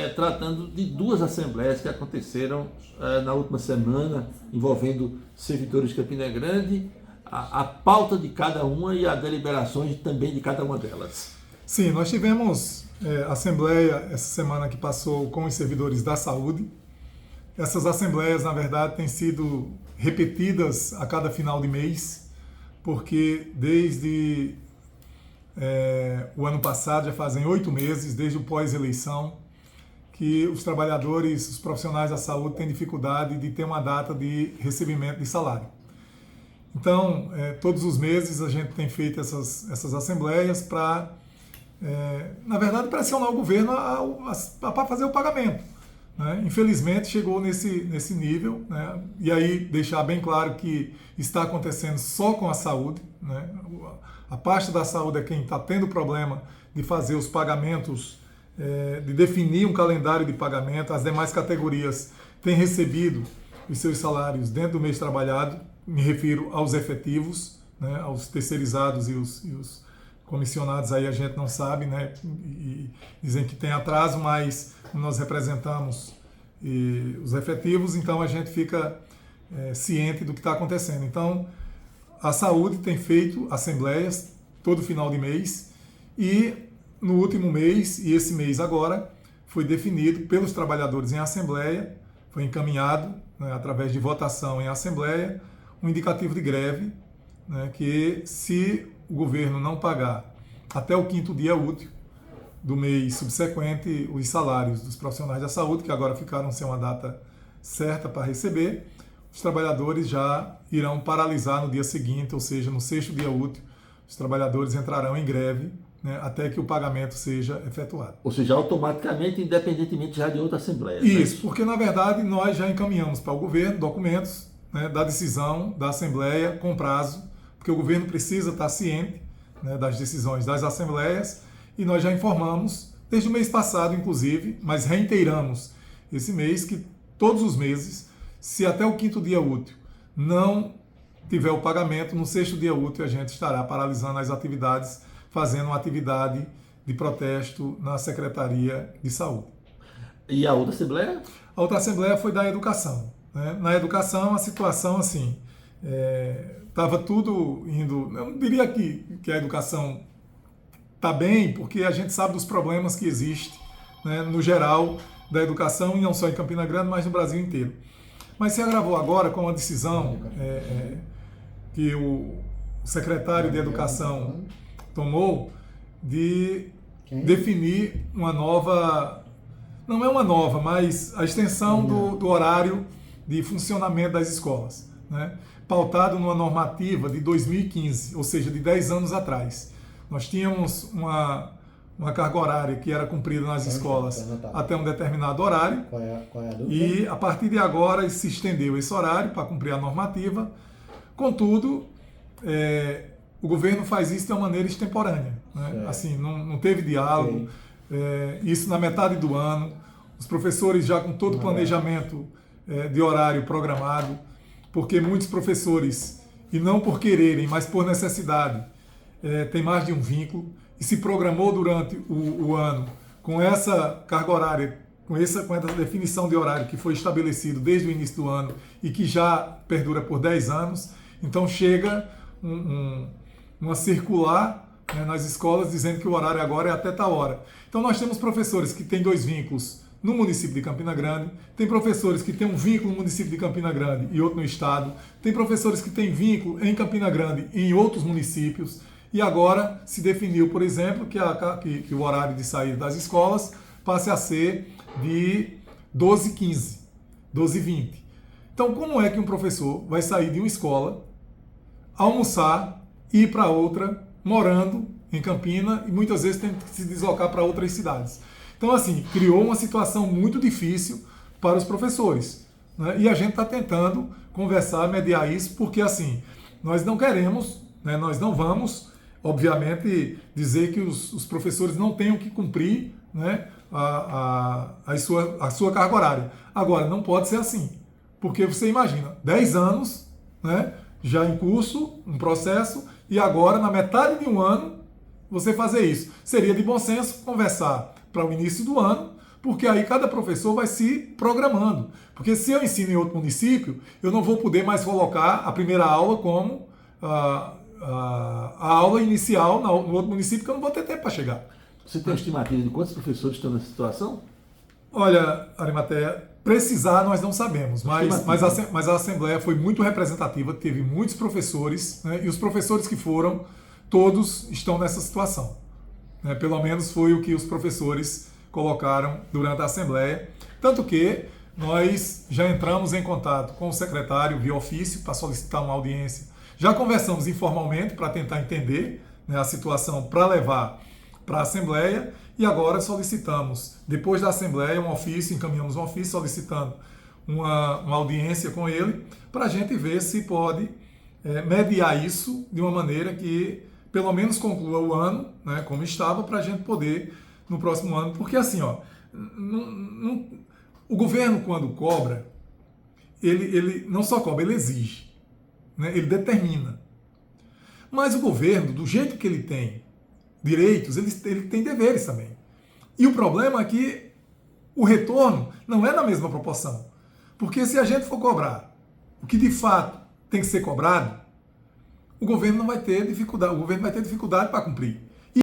tratando de duas assembleias que aconteceram na última semana, envolvendo servidores de Campina Grande, a pauta de cada uma e as deliberações também de cada uma delas. Sim, nós tivemos assembleia essa semana que passou com os servidores da saúde. Essas assembleias, na verdade, têm sido repetidas a cada final de mês, porque desde o ano passado, já fazem 8 meses, desde o pós-eleição, que os trabalhadores, os profissionais da saúde têm dificuldade de ter uma data de recebimento de salário. Então, todos os meses a gente tem feito essas assembleias para, na verdade, pressionar o governo para fazer o pagamento, né? Infelizmente, chegou nesse nível, né? E aí deixar bem claro que está acontecendo só com a saúde, né? A pasta da saúde é quem está tendo problema de fazer os pagamentos, de definir um calendário de pagamento. As demais categorias têm recebido os seus salários dentro do mês trabalhado, me refiro aos efetivos, né? Aos terceirizados e os comissionados aí a gente não sabe, né? E dizem que tem atraso, mas nós representamos os efetivos, então a gente fica ciente do que está acontecendo. Então, a saúde tem feito assembleias todo final de mês e no último mês, e esse mês agora, foi definido pelos trabalhadores em assembleia, foi encaminhado, né, através de votação em assembleia, um indicativo de greve, né, que se o governo não pagar até o 5º dia útil do mês subsequente os salários dos profissionais da saúde, que agora ficaram sem uma data certa para receber, os trabalhadores já irão paralisar no dia seguinte, ou seja, no 6º dia útil, os trabalhadores entrarão em greve, né, até que o pagamento seja efetuado. Ou seja, automaticamente, independentemente já de outra assembleia. Isso, porque na verdade nós já encaminhamos para o governo documentos, né, da decisão da assembleia com prazo, porque o governo precisa estar ciente, né, das decisões das assembleias, e nós já informamos, desde o mês passado inclusive, mas reiteramos esse mês, que todos os meses, se até o 5º dia útil não tiver o pagamento, no 6º dia útil a gente estará paralisando as atividades, fazendo uma atividade de protesto na Secretaria de Saúde. E a outra assembleia? A outra assembleia foi da educação, né? Na educação a situação assim, estava tudo indo, eu não diria que a educação está bem, porque a gente sabe dos problemas que existem, né, no geral da educação, e não só em Campina Grande, mas no Brasil inteiro. Mas se agravou agora com uma decisão que o secretário de Educação tomou de definir uma nova, não é uma nova, mas a extensão do horário de funcionamento das escolas, né, pautado numa normativa de 2015, ou seja, de 10 anos atrás. Nós tínhamos uma carga horária que era cumprida nas escolas até um determinado horário. Qual é a dúvida? E a partir de agora se estendeu esse horário para cumprir a normativa. Contudo, o governo faz isso de uma maneira extemporânea, né? Assim, não teve diálogo. Isso na metade do ano. Os professores já com todo o planejamento de horário programado, porque muitos professores, e não por quererem, mas por necessidade, tem mais de um vínculo, e se programou durante o ano com essa carga horária, com essa definição de horário que foi estabelecido desde o início do ano e que já perdura por 10 anos. Então chega uma circular, né, nas escolas dizendo que o horário agora é até tal hora. Então nós temos professores que têm 2 vínculos no município de Campina Grande, tem professores que têm um vínculo no município de Campina Grande e outro no estado, tem professores que têm vínculo em Campina Grande e em outros municípios. E agora se definiu, por exemplo, que o horário de saída das escolas passe a ser de 12h15, 12h20. Então, como é que um professor vai sair de uma escola, almoçar, ir para outra, morando em Campina, e muitas vezes tem que se deslocar para outras cidades? Então, assim, criou uma situação muito difícil para os professores, né? E a gente está tentando conversar, mediar isso, porque, assim, nós não queremos, né, nós não vamos, obviamente, dizer que os professores não tenham que cumprir, né, a sua carga horária. Agora, não pode ser assim, porque você imagina, 10 anos, né, já em curso, um processo, e agora, na metade de um ano, você fazer isso. Seria de bom senso conversar para o início do ano, porque aí cada professor vai se programando. Porque se eu ensino em outro município, eu não vou poder mais colocar a primeira aula como a aula inicial no outro município, que eu não vou ter tempo para chegar. Você tem uma estimativa de quantos professores estão nessa situação? Olha, Arimateia, precisar nós não sabemos, mas a Assembleia foi muito representativa, teve muitos professores, né, e os professores que foram, todos estão nessa situação. Né, pelo menos foi o que os professores colocaram durante a Assembleia. Tanto que nós já entramos em contato com o secretário via ofício para solicitar uma audiência. Já conversamos informalmente para tentar entender, né, a situação para levar para a Assembleia, e agora solicitamos, depois da Assembleia, um ofício, encaminhamos um ofício solicitando uma audiência com ele, para a gente ver se pode mediar isso de uma maneira que pelo menos conclua o ano, né, como estava, para a gente poder, no próximo ano, porque assim, ó, o governo, quando cobra, ele não só cobra, ele exige, né, ele determina. Mas o governo, do jeito que ele tem direitos, ele tem deveres também. E o problema é que o retorno não é na mesma proporção. Porque se a gente for cobrar o que de fato tem que ser cobrado, o governo não vai ter dificuldade, o governo vai ter dificuldade para cumprir.